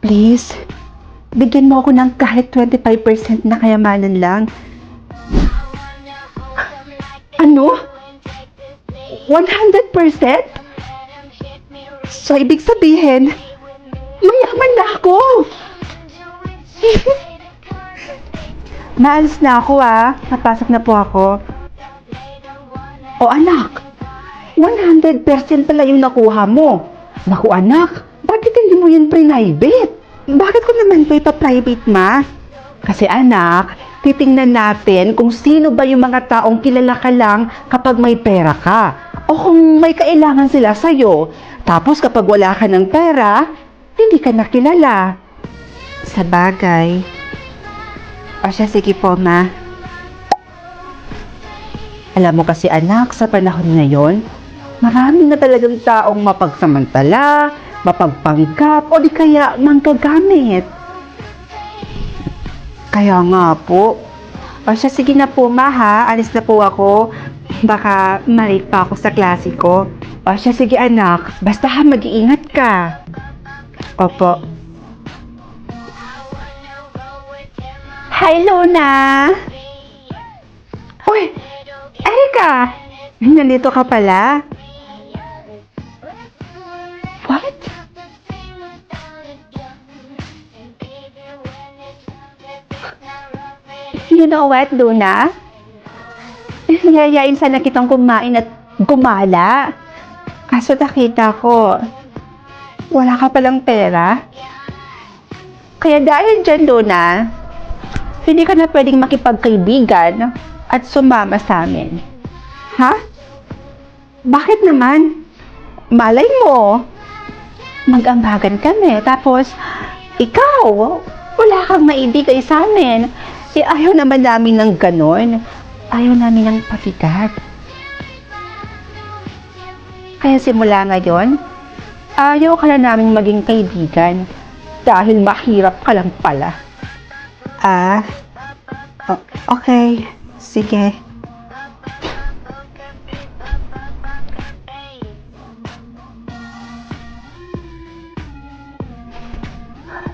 Please, bigyan mo ako ng kahit 25% na kayamanan lang. Ano? 100%? So, ibig sabihin, mayaman na ako! Maalis na ako Napasok na po ako. O anak, 100% pala yung nakuha mo. Naku anak, bakit hindi mo yun private? Bakit ko naman ito ipa-private Kasi anak, titingnan natin kung sino ba yung mga taong kilala ka lang kapag may pera ka. O kung may kailangan sila sa'yo. Tapos kapag wala ka ng pera, hindi ka nakilala. Sa bagay. O siya, sige po ma. Alam mo kasi anak, sa panahon ngayon, marami na talagang taong mapagsamantala, mapagpanggap, o di kaya manggagamit. Kaya nga po. O siya, sige na po ma alis na po ako. Baka malate pa ako sa klase ko. O siya, sige anak, basta mag-iingat ka. Opo. Hi Luna! Uy! Erika! Nandito ka pala? What? You know what, Luna? Nayayain sana kitang kumain at gumala. Kaso nakita ko, wala ka palang pera. Kaya dahil dyan, Luna, hindi ka na pwedeng makipagkaibigan at sumama sa amin. Ha? Bakit naman? Malay mo, mag-ambagan kami, tapos ikaw, wala kang maibigay sa amin. Ayaw naman namin ng ganon. Ayaw namin ng pabigat. Kaya simula ngayon, ayaw ka na namin maging kaibigan dahil mahirap ka lang pala. Okay. Sige.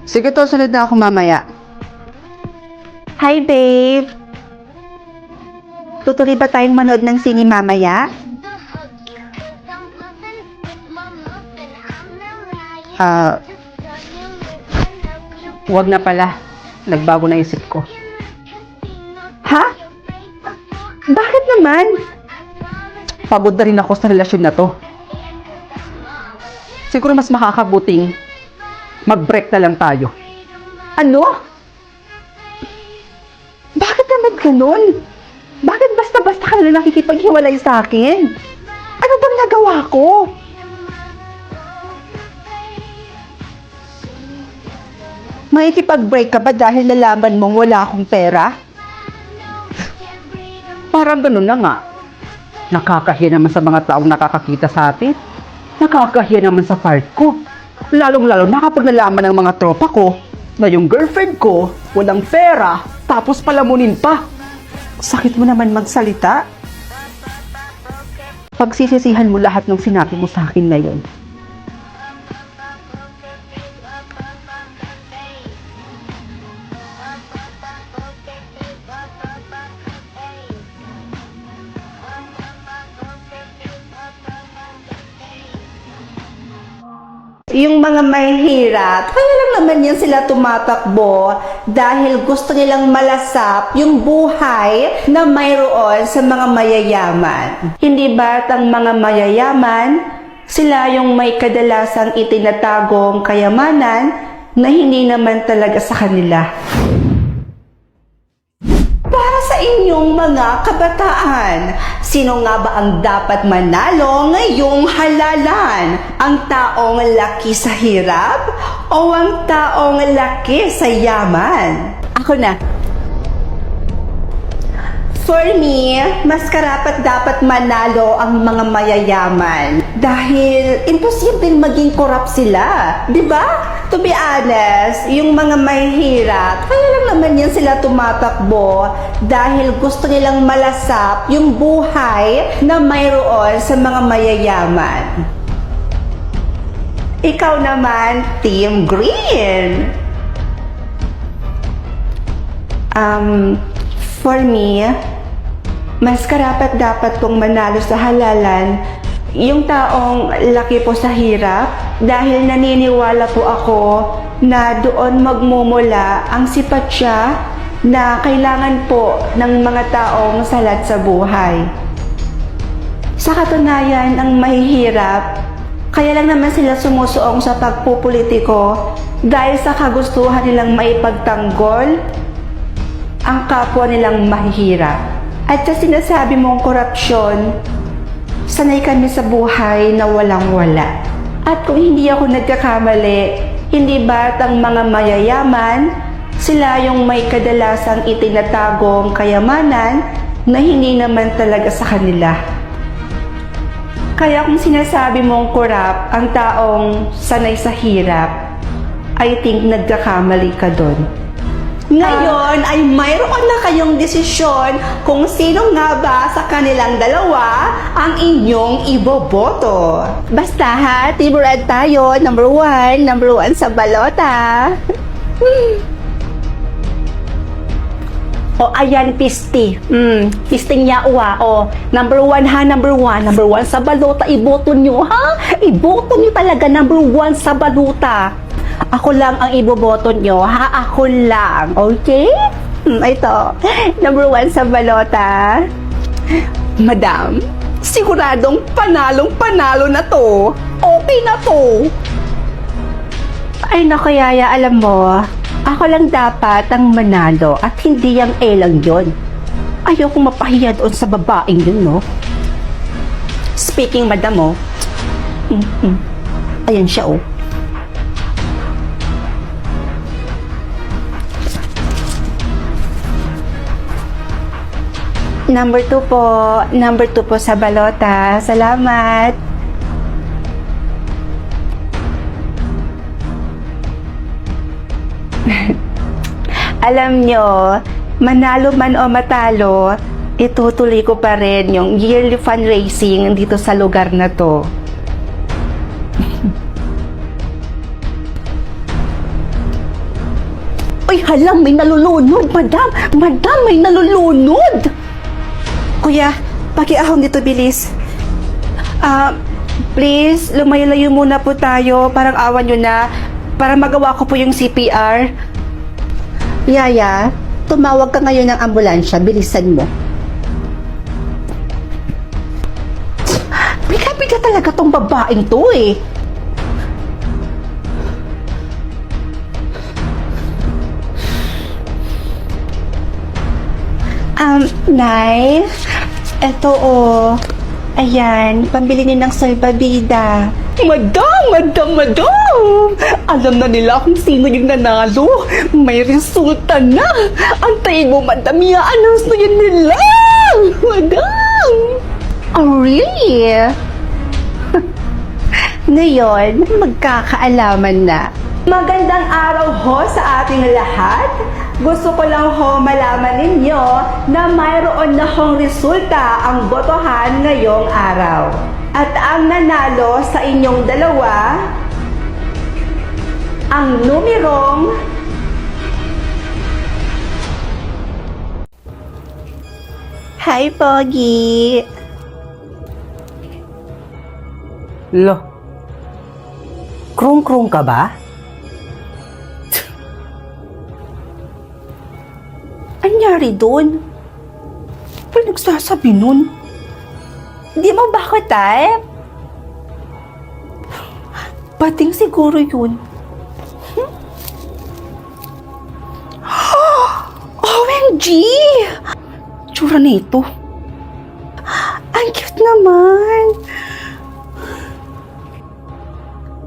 Sige to, sunod na ako mamaya. Hi, babe. Tutuloy ba tayong manood ng sine mamaya? Wag na pala. Nagbago na isip ko. Ha? Bakit naman? Pagod na rin ako sa relasyon na to. Siguro mas makakabuting mag-break na lang tayo. Ano? Bakit naman ganun? Bakit basta-basta ka na nakikipaghiwalay sa akin? Ano bang nagawa ko? Makikipag-break ka ba dahil nalaman mong wala akong pera? Parang ganun na nga. Nakakahiya naman sa mga taong nakakakita sa atin. Nakakahiya naman sa part ko. Lalong-lalo na kapag nalaman ng mga tropa ko na yung girlfriend ko walang pera, tapos palamunin pa. Sakit mo naman magsalita. Pagsisisihan mo lahat ng sinabi mo sa akin na yun. Yung mga mahihirap, kaya lang naman yan sila tumatakbo dahil gusto nilang malasap yung buhay na mayroon sa mga mayayaman. Hindi ba't ang mga mayayaman, sila yung may kadalasang itinatagong kayamanan na hindi naman talaga sa kanila. Para sa inyong mga kabataan, sino nga ba ang dapat manalo ngayong halalan? Ang taong laki sa hirap o ang taong laki sa yaman? Ako na. For me, mas karapat dapat manalo ang mga mayayaman dahil imposibleng maging korap sila, di ba? To be honest, yung mga mahihirap, kaya lang naman yan sila tumatakbo dahil gusto nilang malasap yung buhay na mayroon sa mga mayayaman. Ikaw naman, Team Green. For me, mas karapat dapat kong manalo sa halalan yung taong laki po sa hirap dahil naniniwala po ako na doon magmumula ang sipat siya na kailangan po ng mga taong salat sa buhay. Sa katunayan, ang mahihirap, kaya lang naman sila sumusuong sa pagpupolitiko dahil sa kagustuhan nilang maipagtanggol ang kapwa nilang mahihirap. At sa sinasabi mong korupsyon, sanay kami sa buhay na walang-wala. At kung hindi ako nagkakamali, hindi ba't ang mga mayayaman, sila yung may kadalasang itinatagong kayamanan na hindi naman talaga sa kanila. Kaya kung sinasabi mong korap ang taong sanay sa hirap, I think nagkakamali ka doon. Ngayon ay mayroon na kayong desisyon kung sino nga ba sa kanilang dalawa ang inyong iboboto. Basta ha, Team Red tayo, number one sa balota. O ayan, Pisti. Pisting niya uwa. O, number one ha, number one sa balota, iboto nyo ha? Iboto nyo talaga number one sa balota. Ako lang ang iboboto nyo, ha? Ako lang, okay? Ito, number one sa balota. Madam, siguradong panalo na to. Okay na to. Ay naku, Yaya, alam mo, ako lang dapat ang manalo at hindi yung A lang yun. Ayokong mapahiya doon sa babaeng yun, no? Speaking, madam, oh. Ayan siya, oh. Number 2 po. Number 2 po sa balota. Salamat. Alam nyo, manalo man o matalo, itutuloy ko pa rin yung yearly fundraising dito sa lugar na to. Ay, halang, may nalulunod, madam! Madam, may nalulunod! Kuya, pakiahon dito, bilis. Please, lumayo-layo muna po tayo. Parang awan nyo na. Para magawa ko po yung CPR. Yaya, tumawag ka ngayon ng ambulansya. Bilisan mo. Biga-biga talaga tong babaeng to eh. Nay, eto ayan, pambili niyo ng salbabida. Madam! Alam na nila kung sino yung nanalo. May resulta na. Antayin mo, madam, i-announce na yun nila. Madam! Oh, really? Ngayon, magkakaalaman na. Magandang araw ho sa ating lahat. Gusto ko lang ho malaman ninyo na mayroon na hong resulta ang botohan ngayong araw. At ang nanalo sa inyong dalawa, ang numerong Hi, Pogi! Lo, krung-krung ka ba? Anyari doon? Paano nagsasabi nun? Di mo ba ako type? Bating siguro yun. OMG! Tsura nito. Ang cute naman.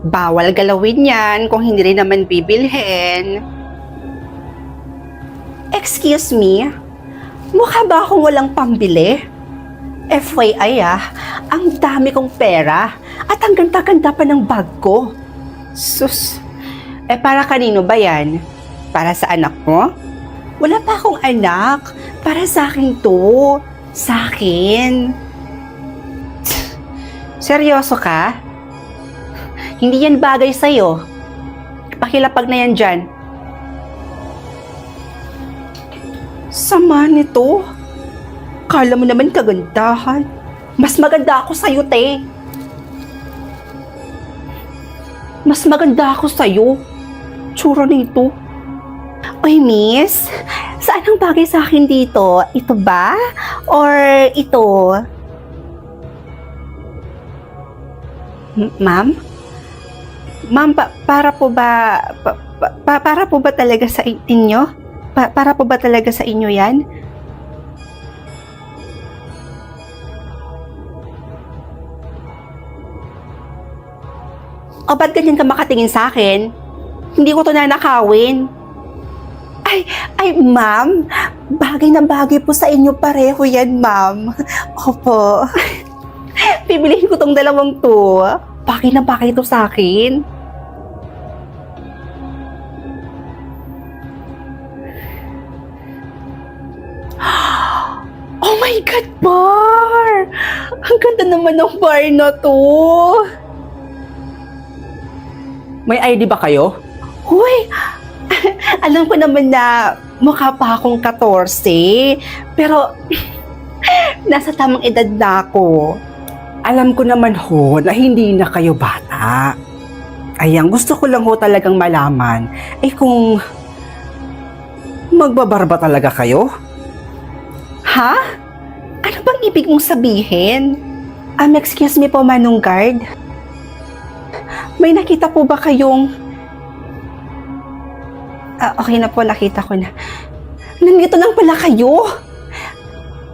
Bawal galawin yan kung hindi rin naman bibilhin. Excuse me, mukha ba akong walang pambili? FYI ang dami kong pera at ang ganda-ganda pa ng bag ko. Sus, para kanino ba yan? Para sa anak mo? Wala pa akong anak. Para sa akin to. Sa akin. Seryoso ka? Hindi yan bagay sa'yo. Pakilapag na yan dyan. Sama nito. Kala mo naman kagandahan. Mas maganda ako sa'yo, te. Mas maganda ako sa'yo. Tsura nito. Oy, miss. Saan ang bagay sa akin dito? Ito ba? Or ito? Ma'am? Ma'am, para po ba para po ba talaga sa inyo? Para po ba talaga sa inyo 'yan? O ba't ganyan ka makatingin sa akin? Hindi ko to nanakawin. Ay, ma'am, bagay na bagay po sa inyo pareho yan, ma'am. Opo. Bibilihin ko tong dalawang to. Bagay na bagay to sa akin. Oh my God, Bar! Ang ganda naman ng bar na to. May ID ba kayo? Hoy, alam ko naman na mukha pa akong 14, pero nasa tamang edad na ako. Alam ko naman ho na hindi na kayo bata. Ayan, gusto ko lang ho talagang malaman, kung magbabarba talaga kayo? Ha? Ano bang ibig mong sabihin? Excuse me po, Manong Guard. May nakita po ba kayong... okay na po, nakita ko na. Nandito lang pala kayo.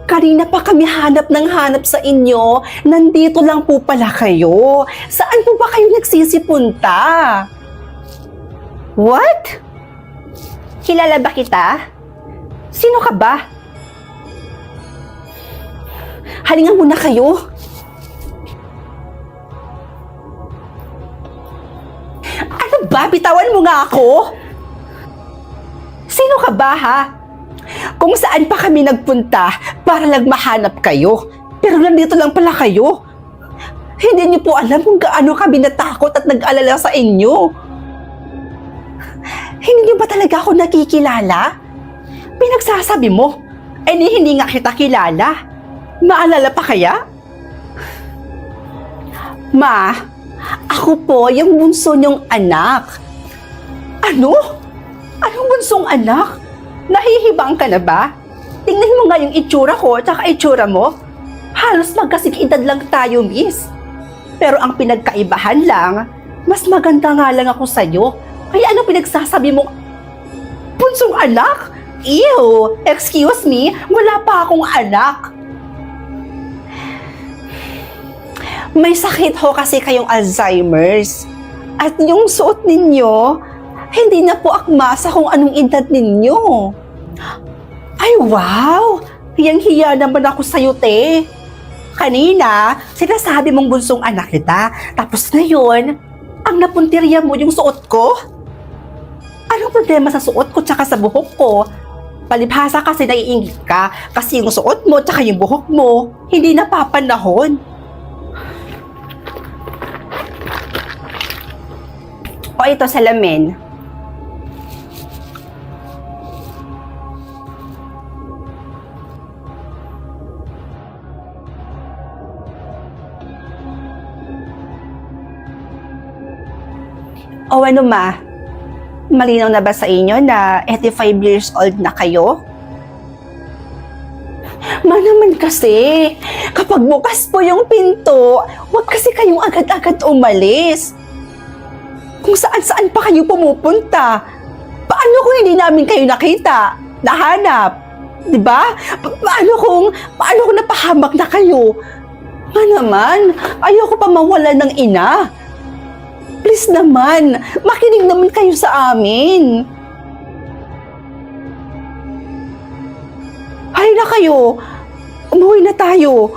Kanina pa kami hanap ng hanap sa inyo. Nandito lang po pala kayo. Saan po ba kayo nagsisipunta? What? Kilala ba kita? Sino ka ba? Halingan muna kayo. Ano ba? Bitawan mo nga ako? Sino ka ba, ha? Kung saan pa kami nagpunta para lang mahanap kayo. Pero nandito lang pala kayo. Hindi niyo po alam kung gaano kami natakot at nag-alala sa inyo. Hindi niyo ba talaga ako nakikilala? Pinagsasabi mo, hindi nga kita kilala. Maalala pa kaya? Ma, ako po yung bunso niyong anak. Ano? Anong bunsong anak? Nahihibang ka na ba? Tingnan mo nga yung itsura ko at saka itsura mo. Halos magkasing edad lang tayo, miss. Pero ang pinagkaibahan lang, mas maganda nga lang ako sa'yo. Kaya ano pinagsasabi mong bunsong anak? Ew! Excuse me, wala pa akong anak. May sakit ho kasi kayong Alzheimer's. At yung suot ninyo, hindi na po akma sa kung anong edad ninyo. Ay, wow! Hiyang-hiya naman ako sa'yo, te. Kanina, sinasabi mong bunsong anak kita. Tapos ngayon, ang napuntirya mo yung suot ko? Anong problema sa suot ko tsaka sa buhok ko? Palibhasa kasi naiingit ka kasi yung suot mo tsaka yung buhok mo, hindi napapanahon. O ito, salamin. O ano ma? Malinaw na ba sa inyo na 85 years old na kayo? Ma naman kasi, kapag bukas po yung pinto, huwag kasi kayong agad-agad umalis. Kung saan-saan pa kayo pumupunta. Paano kung hindi namin kayo nakita, nahanap? Diba? Paano kung napahamak na kayo? Ma naman, ayoko pa mawala ng ina. Please naman, makinig naman kayo sa amin. Hay na kayo, umuwi na tayo.